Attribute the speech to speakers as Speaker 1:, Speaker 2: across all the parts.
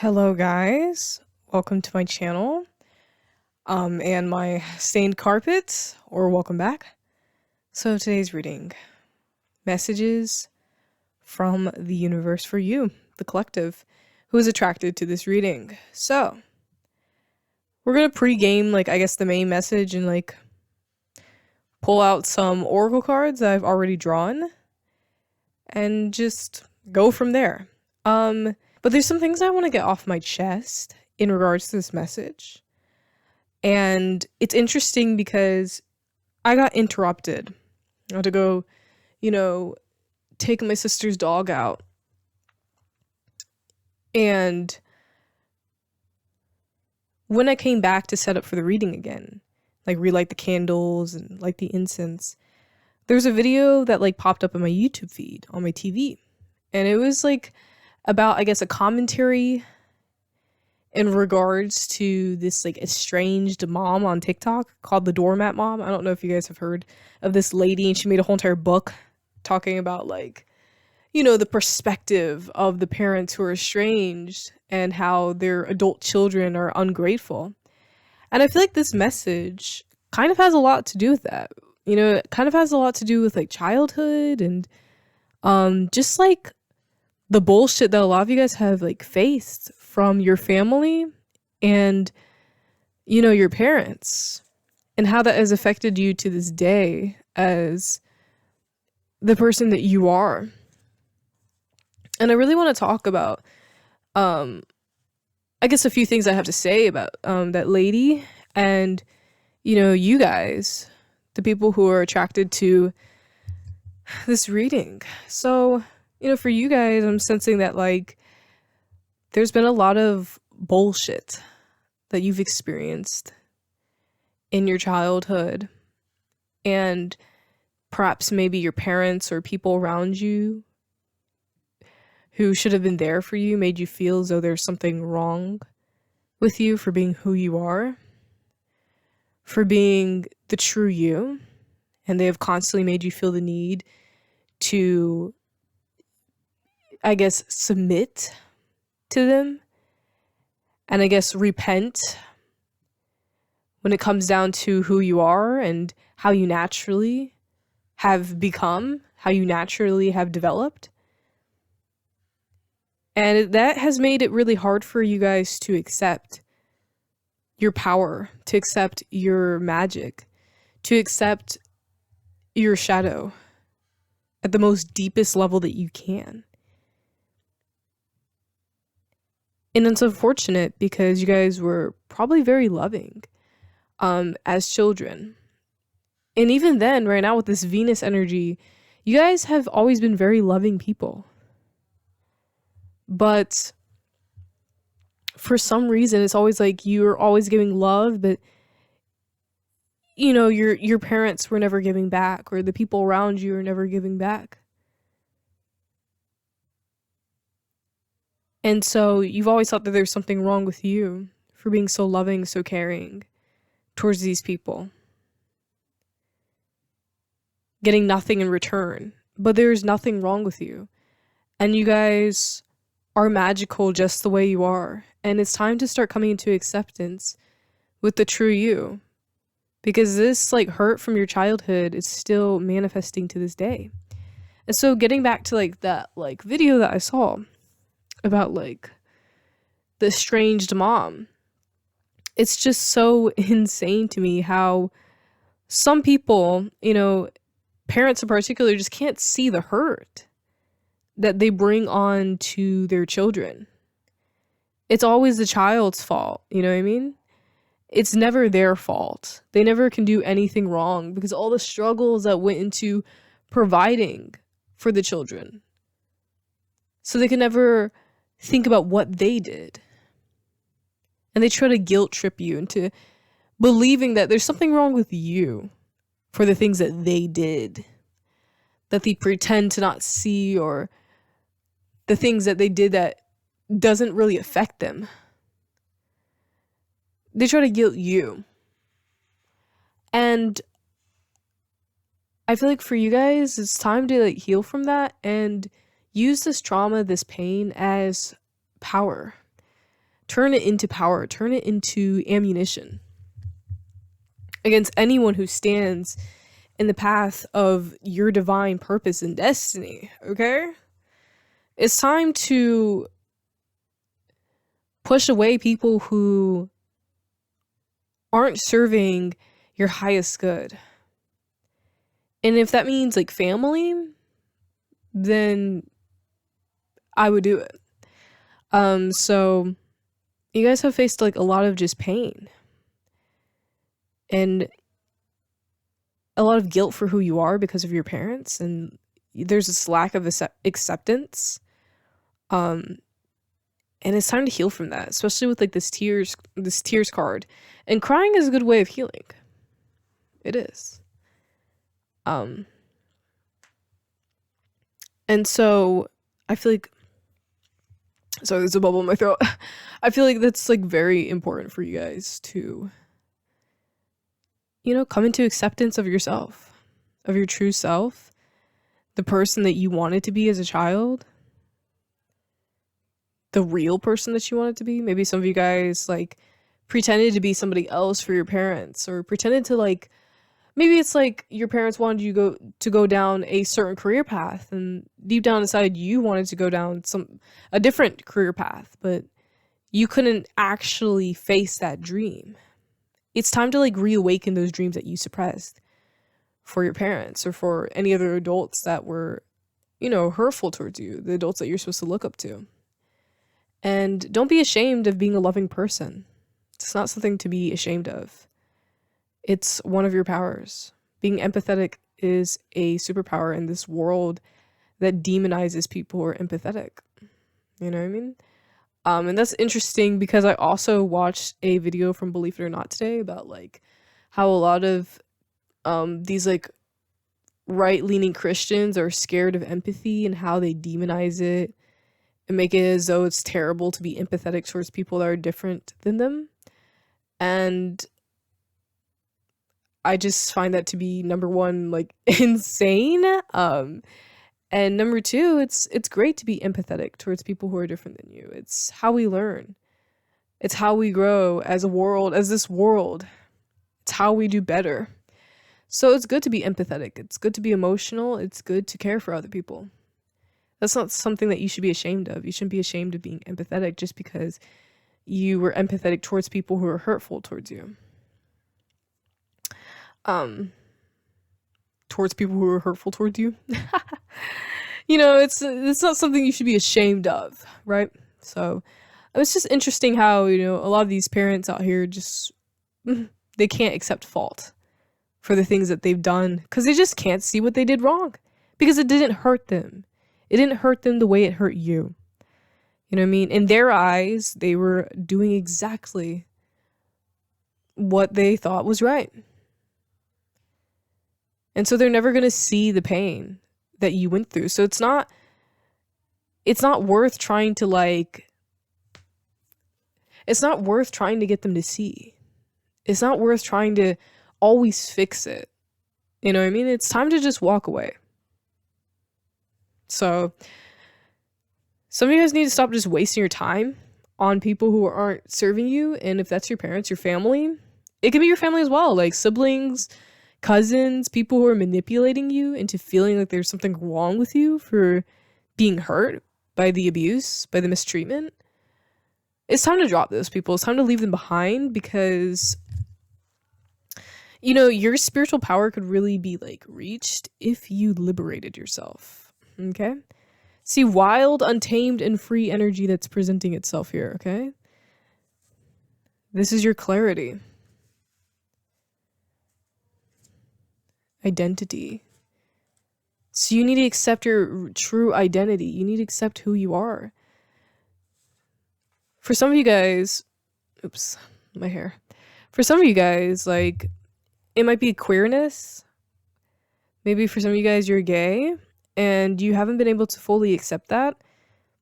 Speaker 1: Hello guys, welcome to my channel, and my stained carpet, or welcome back. So today's reading, messages from the universe for you, the collective, who is attracted to this reading. So, we're gonna pre-game, I guess the main message and, pull out some oracle cards that I've already drawn, and just go from there. But there's some things I want to get off my chest in regards to this message. And it's interesting because I got interrupted. I had to go, take my sister's dog out. And when I came back to set up for the reading again, relight the candles and light the incense, there's a video that popped up on my YouTube feed on my TV. And it was about, I guess, a commentary in regards to this estranged mom on TikTok called the Doormat Mom. I don't know if you guys have heard of this lady, and she made a whole entire book talking about the perspective of the parents who are estranged and how their adult children are ungrateful. And I feel like this message kind of has a lot to do with that. It kind of has a lot to do with childhood and just the bullshit that a lot of you guys have faced from your family and your parents, and how that has affected you to this day as the person that you are. And I really want to talk about I guess a few things I have to say about that lady and you guys, the people who are attracted to this reading. So for you guys, I'm sensing that there's been a lot of bullshit that you've experienced in your childhood, and perhaps maybe your parents or people around you who should have been there for you made you feel as though there's something wrong with you for being who you are, for being the true you, and they have constantly made you feel the need to, I guess, submit to them, and I guess repent when it comes down to who you are and how you naturally have become, how you naturally have developed. And that has made it really hard for you guys to accept your power, to accept your magic, to accept your shadow at the most deepest level that you can. And it's unfortunate because you guys were probably very loving as children. And even then, right now with this Venus energy, you guys have always been very loving people. But for some reason, it's always you're always giving love, but your parents were never giving back, or the people around you are never giving back. And so you've always thought that there's something wrong with you for being so loving, so caring towards these people, getting nothing in return. But there's nothing wrong with you. And you guys are magical just the way you are. And it's time to start coming into acceptance with the true you. Because this hurt from your childhood is still manifesting to this day. And so getting back to that video that I saw about the estranged mom, it's just so insane to me how some people, parents in particular, just can't see the hurt that they bring on to their children. It's always the child's fault, you know what I mean? It's never their fault. They never can do anything wrong because all the struggles that went into providing for the children. So they can never think about what they did. And they try to guilt trip you into believing that there's something wrong with you for the things that they did, that they pretend to not see, or the things that they did that doesn't really affect them. They try to guilt you. And I feel like for you guys, it's time to heal from that and use this trauma, this pain as power. turn it into power, turn it into ammunition against anyone who stands in the path of your divine purpose and destiny, okay? It's time to push away people who aren't serving your highest good. And if that means like family, then I would do it. So you guys have faced like a lot of just pain and a lot of guilt for who you are because of your parents, and there's this lack of acceptance. And it's time to heal from that, especially with like this tears card. And crying is a good way of healing. It is. And so I feel like, sorry, there's a bubble in my throat. I feel like that's like very important for you guys to, you know, come into acceptance of yourself, of your true self, the person that you wanted to be as a child, the real person that you wanted to be. Maybe some of you guys like pretended to be somebody else for your parents, or pretended to like, maybe it's like your parents wanted you to go down a certain career path, and deep down inside you wanted to go down a different career path, but you couldn't actually face that dream. It's time to like reawaken those dreams that you suppressed for your parents or for any other adults that were, you know, hurtful towards you, the adults that you're supposed to look up to. And don't be ashamed of being a loving person. It's not something to be ashamed of. It's one of your powers. Being empathetic is a superpower in this world that demonizes people who are empathetic. You know what I mean? And that's interesting because I also watched a video from Believe It or Not today about like how a lot of these like right-leaning Christians are scared of empathy and how they demonize it and make it as though it's terrible to be empathetic towards people that are different than them. And I just find that to be, number one, like insane. And number two, it's great to be empathetic towards people who are different than you. It's how we learn. It's how we grow as a world, as this world. It's how we do better. So it's good to be empathetic. It's good to be emotional. It's good to care for other people. That's not something that you should be ashamed of. You shouldn't be ashamed of being empathetic just because you were empathetic towards people who are hurtful towards you. Towards people who are hurtful towards you. You know, it's not something you should be ashamed of, right? So it's just interesting how, you know, a lot of these parents out here just, they can't accept fault for the things that they've done because they just can't see what they did wrong because it didn't hurt them. It didn't hurt them the way it hurt you. You know what I mean? In their eyes, they were doing exactly what they thought was right. And so they're never going to see the pain that you went through. So it's not worth trying to it's not worth trying to get them to see. It's not worth trying to always fix it. You know what I mean? It's time to just walk away. So some of you guys need to stop just wasting your time on people who aren't serving you. And if that's your parents, your family, it can be your family as well, like siblings, cousins, people who are manipulating you into feeling like there's something wrong with you for being hurt by the abuse, by the mistreatment. It's time to drop those people. It's time to leave them behind because, you know, your spiritual power could really be like reached if you liberated yourself. Okay? See, wild, untamed, and free energy that's presenting itself here, okay? This is your clarity. Identity. So you need to accept your true identity. You need to accept who you are. For some of you guys, oops, my hair. For some of you guys, like, it might be queerness. Maybe for some of you guys, you're gay, and you haven't been able to fully accept that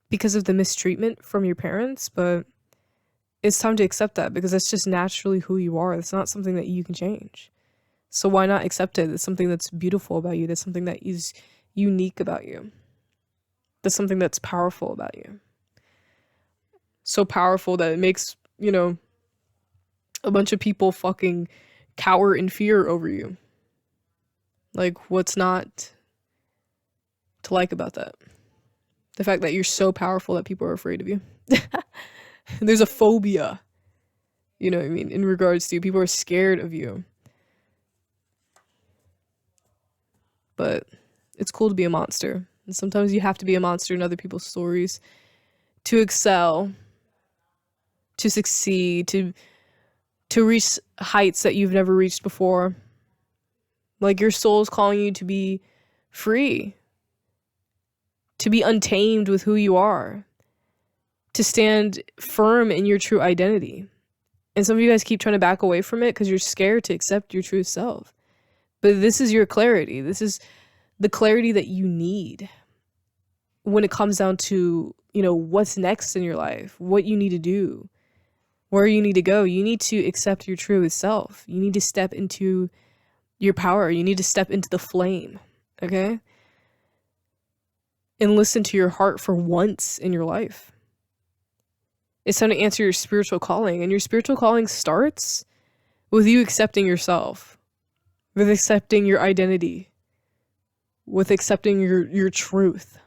Speaker 1: because of the mistreatment from your parents, but it's time to accept that because that's just naturally who you are. It's not something that you can change. So why not accept it? It's something that's beautiful about you. That's something that is unique about you. That's something that's powerful about you. so powerful that it makes, you know, a bunch of people fucking cower in fear over you. Like, what's not to like about that? The fact that you're so powerful that people are afraid of you. There's a phobia, you know what I mean, in regards to you. People are scared of you. But it's cool to be a monster. And sometimes you have to be a monster in other people's stories to excel, to succeed, to reach heights that you've never reached before. Like, your soul's calling you to be free, to be untamed with who you are, to stand firm in your true identity. And some of you guys keep trying to back away from it because you're scared to accept your true self. But this is your clarity. This is the clarity that you need when it comes down to, you know, what's next in your life, what you need to do, where you need to go. You need to accept your true self. You need to step into your power. You need to step into the flame, okay? And listen to your heart for once in your life. It's time to answer your spiritual calling. And your spiritual calling starts with you accepting yourself, with accepting your identity, with accepting your truth.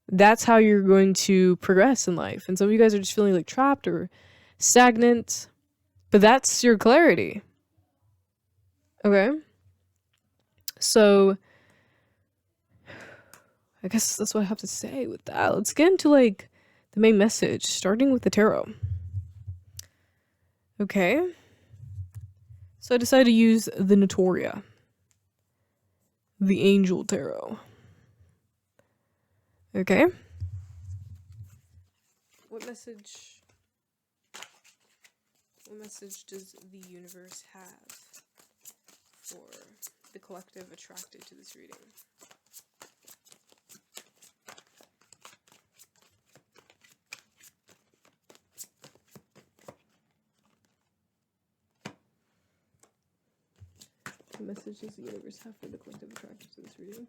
Speaker 1: That's how you're going to progress in life. And some of you guys are just feeling like trapped or stagnant, but that's your clarity. Okay? So I guess that's what I have to say with that. Let's get into like the main message, starting with the tarot. Okay. So I decided to use the Notoria, the Angel Tarot. Okay. What message does the universe have for the collective attracted to this reading? What message does the universe have for the collective attracted to this reading?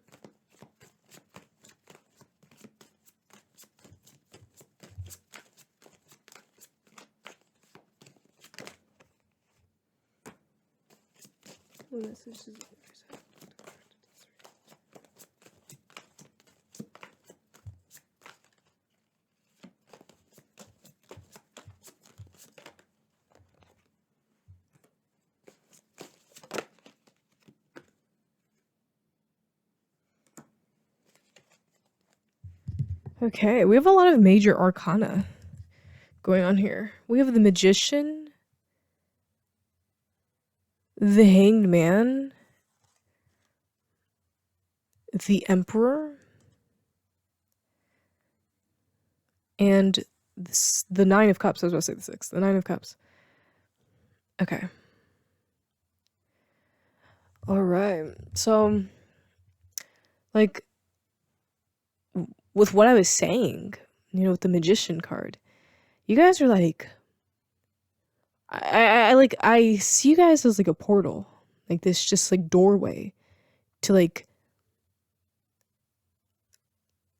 Speaker 1: What message does the universe have for the collective attracted to this reading? Okay, we have a lot of major arcana going on here. We have the Magician, the Hanged Man, the Emperor, and the Nine of Cups. I was about to say the Six. The Nine of Cups. Okay. All right. So, like, with what I was saying, you know, with the Magician card, you guys are like, I see you guys as like a portal, like this just like doorway to like,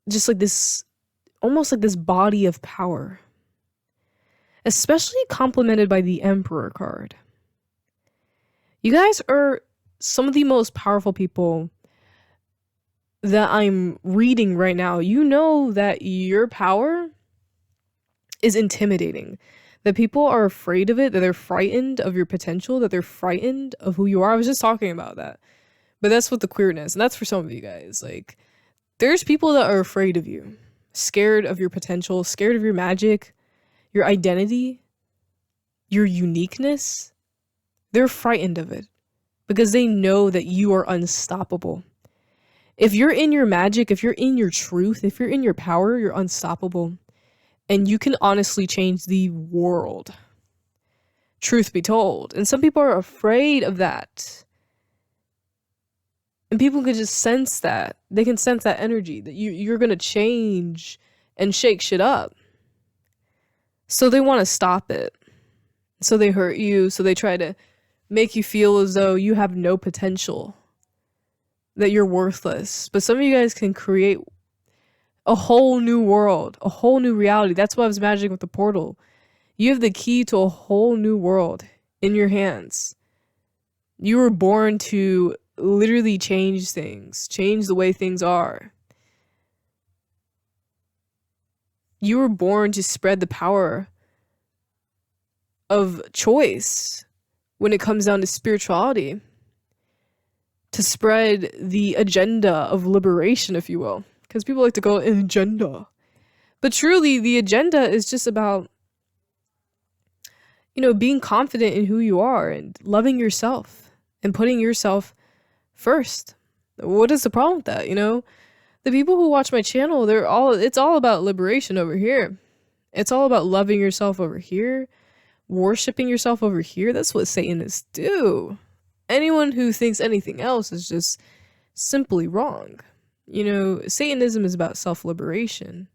Speaker 1: just like this, almost like this body of power, especially complemented by the Emperor card. You guys are some of the most powerful people that I'm reading right now. You know that your power is intimidating, that people are afraid of it, that they're frightened of your potential, that they're frightened of who you are. I was just talking about that. But that's what the queerness, and that's for some of you guys. Like, there's people that are afraid of you, scared of your potential, scared of your magic, your identity, your uniqueness. They're frightened of it because they know that you are unstoppable. If you're in your magic, if you're in your truth, if you're in your power, you're unstoppable. And you can honestly change the world. Truth be told. And some people are afraid of that. And people can just sense that. They can sense that energy, that you're going to change and shake shit up. So they want to stop it. So they hurt you. So they try to make you feel as though you have no potential, that you're worthless. But some of you guys can create a whole new world, a whole new reality. That's what I was imagining with the portal. You have the key to a whole new world in your hands. You were born to literally change things, change the way things are. You were born to spread the power of choice when it comes down to spirituality, to spread the agenda of liberation, if you will, because people like to go an agenda. But truly, the agenda is just about, you know, being confident in who you are and loving yourself and putting yourself first. What is the problem with that? You know, the people who watch my channel, it's all about liberation over here. It's all about loving yourself over here, worshiping yourself over here. That's what Satanists do. Anyone who thinks anything else is just simply wrong. You know, Satanism is about self-liberation.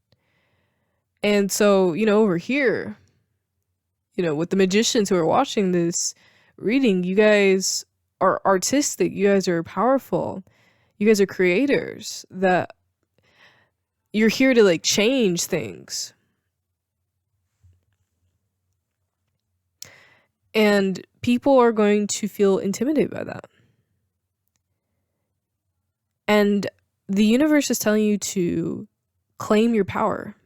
Speaker 1: And so, you know, over here, you know, with the magicians who are watching this reading, you guys are artistic. You guys are powerful. You guys are creators. That you're here to like change things. And people are going to feel intimidated by that. And the universe is telling you to claim your power.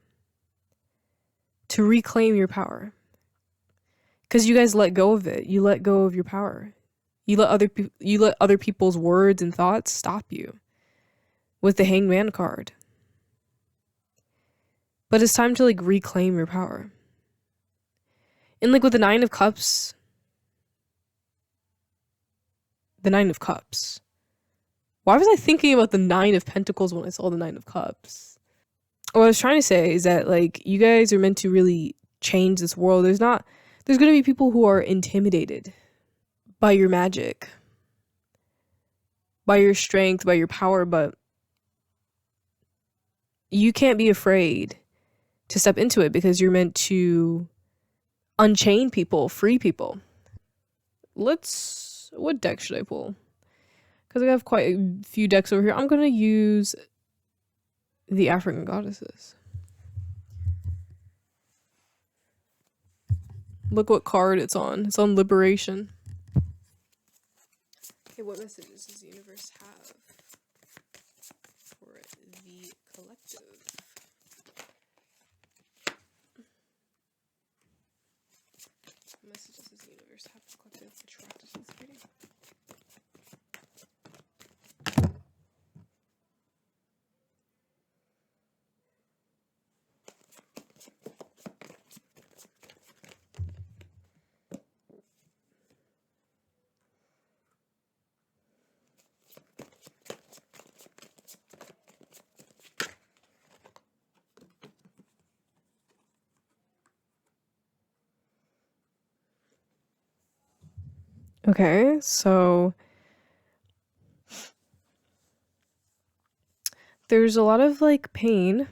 Speaker 1: To reclaim your power. Because you guys let go of it. You let go of your power. You let other people's words and thoughts stop you. With the Hangman card. But it's time to like reclaim your power. And like with the Nine of Cups. The Nine of Cups. Why was I thinking about the Nine of Pentacles when I saw the Nine of Cups? What I was trying to say is that like you guys are meant to really change this world. There's going to be people who are intimidated by your magic, by your strength, by your power, but you can't be afraid to step into it because you're meant to unchain people, free people. What deck should I pull? Because I have quite a few decks over here. I'm going to use the African Goddesses. Look what card it's on. It's on Liberation. Okay, what messages does the universe have for the collective? What messages does the universe have for the collective attracted to this reading? Okay, so there's a lot of like pain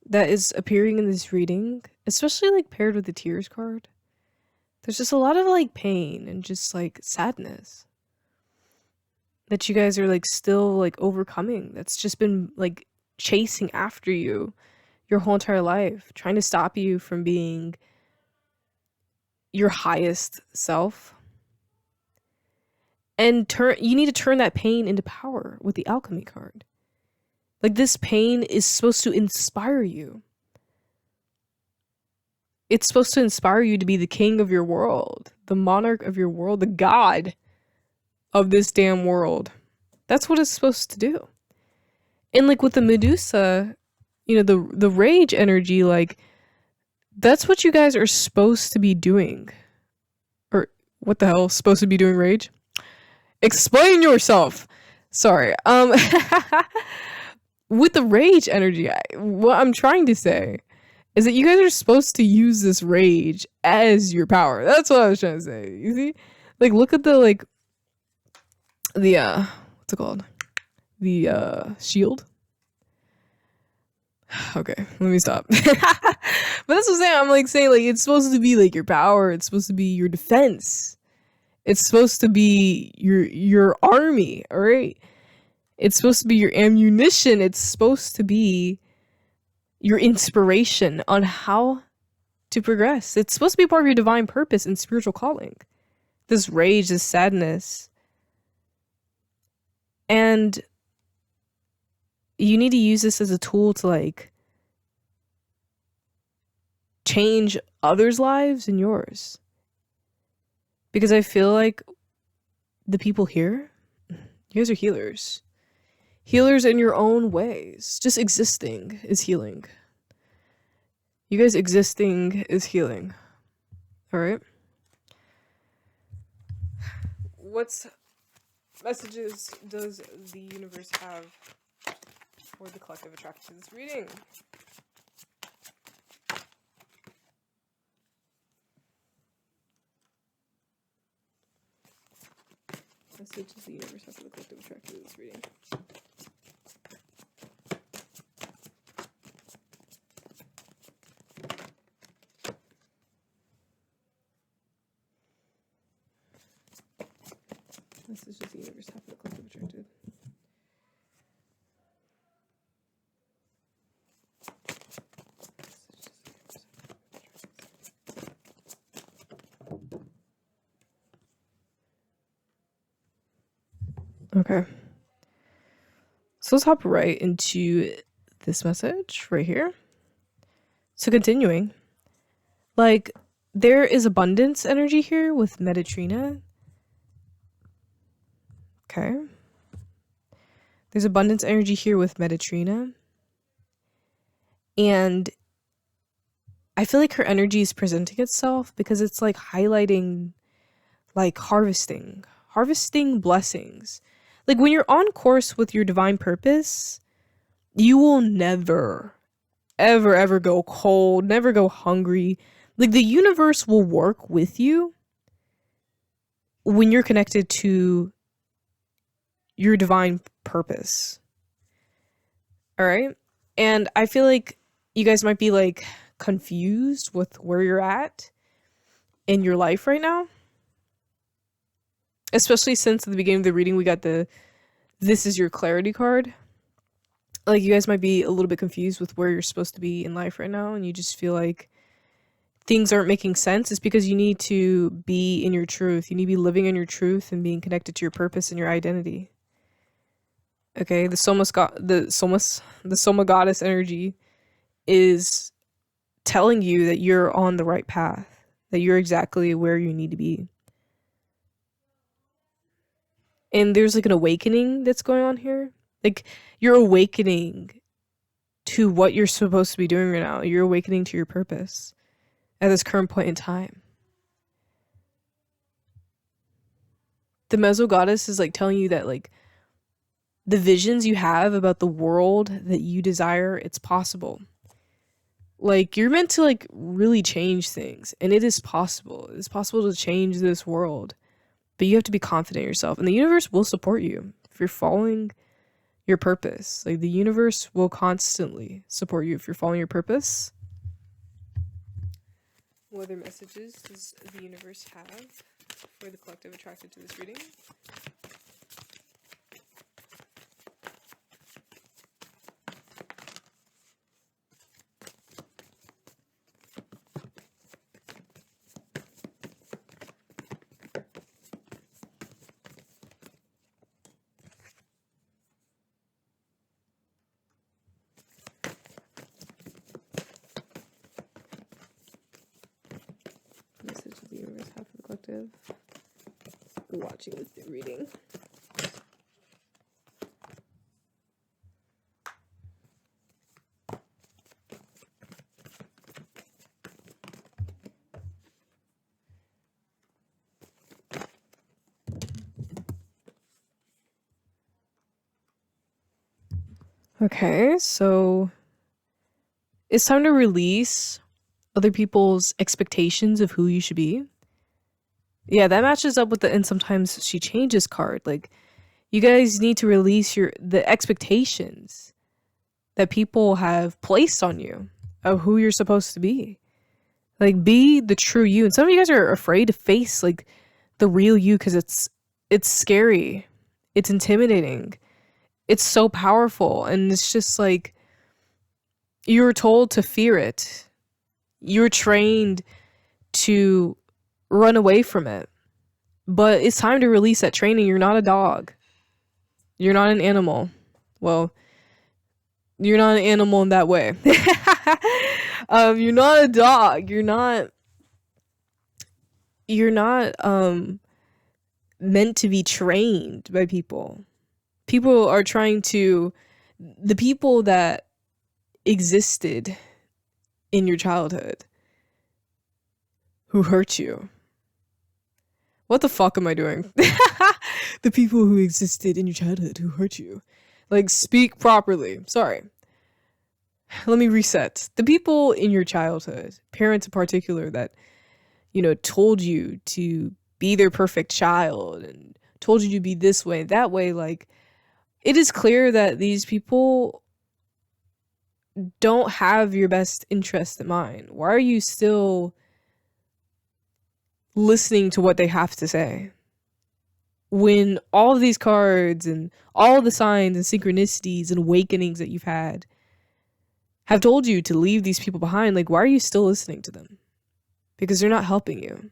Speaker 1: that is appearing in this reading, especially like paired with the Tears card. There's just a lot of like pain and just like sadness that you guys are like still like overcoming. That's just been like chasing after you your whole entire life, trying to stop you from being your highest self. And you need to turn that pain into power with the Alchemy card. Like this pain is supposed to inspire you. It's supposed to inspire you to be the king of your world, the monarch of your world, the god of this damn world. That's what it's supposed to do. And like with the Medusa, you know, the rage energy, like that's what you guys are supposed to be doing. Or what the hell? Supposed to be doing rage? Explain yourself. Sorry. With the rage energy, what I'm trying to say is that you guys are supposed to use this rage as your power. That's what I was trying to say. You see? Like look at the like the what's it called? The shield. Okay, let me stop. But that's what I'm saying. I'm like saying like it's supposed to be like your power. It's supposed to be your defense. It's supposed to be your army, all right? It's supposed to be your ammunition. It's supposed to be your inspiration on how to progress. It's supposed to be part of your divine purpose and spiritual calling. This rage, this sadness. And you need to use this as a tool to like change others' lives and yours. Because I feel like the people here, you guys are healers. Healers in your own ways. Just existing is healing. You guys existing is healing. All right? What messages does the universe have for the collective attracted to this reading? Message does the universe have for the collective attracted to this reading? Message does the universe have for the collective attracted? Okay. So let's hop right into this message right here. So continuing, like there is abundance energy here with Metatrina. Okay. There's abundance energy here with Metatrina. And I feel like her energy is presenting itself because it's like highlighting like harvesting blessings. Like when you're on course with your divine purpose, you will never, ever go cold, never go hungry. Like the universe will work with you when you're connected to your divine purpose. All right? And I feel like you guys might be like confused with where you're at in your life right now. Especially since at the beginning of the reading, we got the "This is your clarity" card. Like you guys might be a little bit confused with where you're supposed to be in life right now. And you just feel like things aren't making sense. It's because you need to be in your truth. You need to be living in your truth and being connected to your purpose and your identity. Okay, the Soma goddess energy is telling you that you're on the right path, that you're exactly where you need to be. And there's like an awakening that's going on here. Like you're awakening to what you're supposed to be doing right now. You're awakening to your purpose at this current point in time. The Meso goddess is like telling you that like the visions you have about the world that you desire, it's possible. Like you're meant to like really change things, and it is possible. It's possible to change this world, but you have to be confident in yourself, and the universe will support you if you're following your purpose. Like the universe will constantly support you if you're following your purpose. What other messages does the universe have for the collective attracted to this reading? Message of the universe have for the collective. Watching with the reading. Okay, so it's time to release other people's expectations of who you should be. Yeah, that matches up with the "and sometimes she changes" card. Like, you guys need to release the expectations that people have placed on you of who you're supposed to be. Like, be the true you. And some of you guys are afraid to face like the real you because it's scary. It's intimidating. It's so powerful, and it's just like you're told to fear it. You're trained to run away from it. But it's time to release that training. You're not a dog. You're not an animal. Well, you're not an animal in that way. You're not a dog. You're not meant to be trained by people. People are trying to, the people that existed in your childhood who hurt you. What the fuck am I doing? The people who existed in your childhood who hurt you. Like, speak properly. Sorry. Let me reset. The people in your childhood, parents in particular, that, you know, told you to be their perfect child and told you to be this way, that way, like, it is clear that these people don't have your best interest in mind. Why are you still listening to what they have to say? When all of these cards and all of the signs and synchronicities and awakenings that you've had have told you to leave these people behind, like, why are you still listening to them? Because they're not helping you.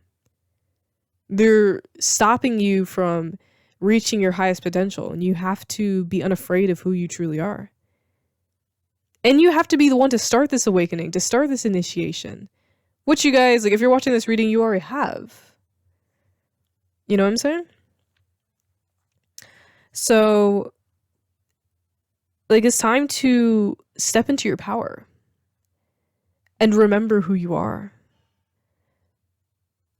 Speaker 1: They're stopping you from reaching your highest potential, and you have to be unafraid of who you truly are. And you have to be the one to start this awakening, to start this initiation. Which you guys, like, if you're watching this reading, you already have. You know what I'm saying? So, like, it's time to step into your power and remember who you are.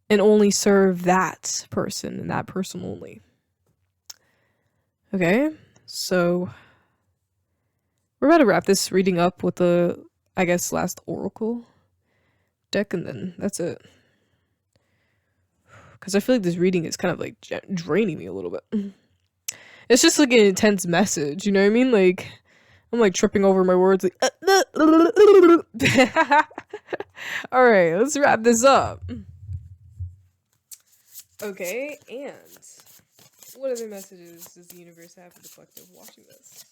Speaker 1: And only serve that person and that person only. Okay, so we're about to wrap this reading up with the, I guess, last oracle deck, and then that's it. Because I feel like this reading is kind of like draining me a little bit. It's just like an intense message, you know what I mean? Like, I'm like tripping over my words. Like, alright, let's wrap this up. Okay, and what other messages does the universe have for the collective watching this?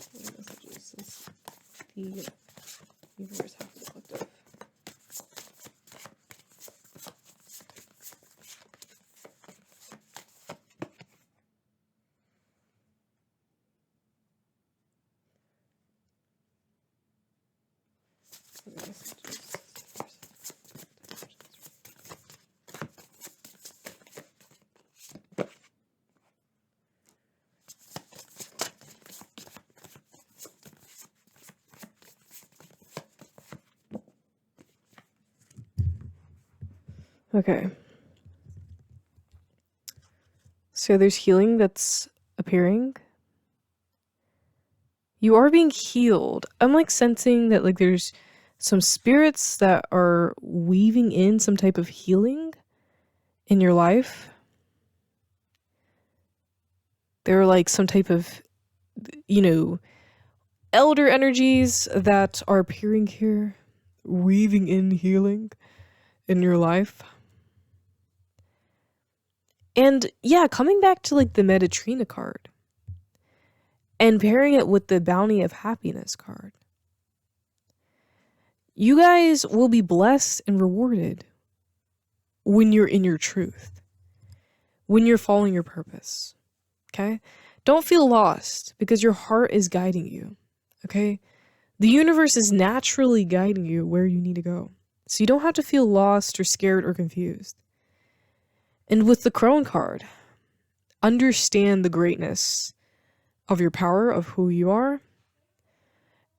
Speaker 1: What messages does the universe have for the collective? Okay. So there's healing that's appearing. You are being healed. I'm like sensing that like there's some spirits that are weaving in some type of healing in your life. They're like some type of, you know, elder energies that are appearing here, weaving in healing in your life. And yeah, coming back to like the Metatrina card and pairing it with the Bounty of Happiness card. You guys will be blessed and rewarded when you're in your truth, when you're following your purpose, okay? Don't feel lost because your heart is guiding you, okay? The universe is naturally guiding you where you need to go. So you don't have to feel lost or scared or confused. And with the Crone card, understand the greatness of your power, of who you are,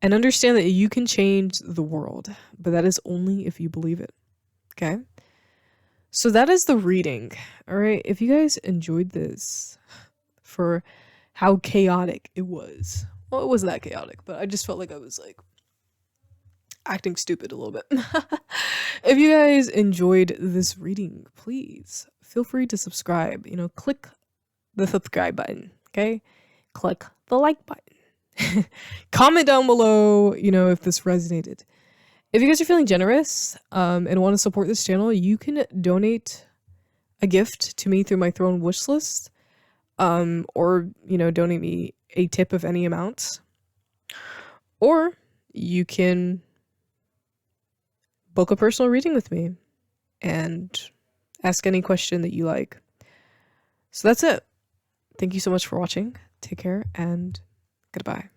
Speaker 1: and understand that you can change the world, but that is only if you believe it, okay? So that is the reading, all right? If you guys enjoyed this for how chaotic it was, well, it wasn't that chaotic, but I just felt like I was like acting stupid a little bit. If you guys enjoyed this reading, please feel free to subscribe. You know, click the subscribe button, okay? Click the like button. Comment down below, you know, if this resonated. If you guys are feeling generous and want to support this channel, you can donate a gift to me through my throne wish list, or, you know, donate me a tip of any amount, or you can book a personal reading with me and ask any question that you like. So that's it. Thank you so much for watching. Take care and goodbye.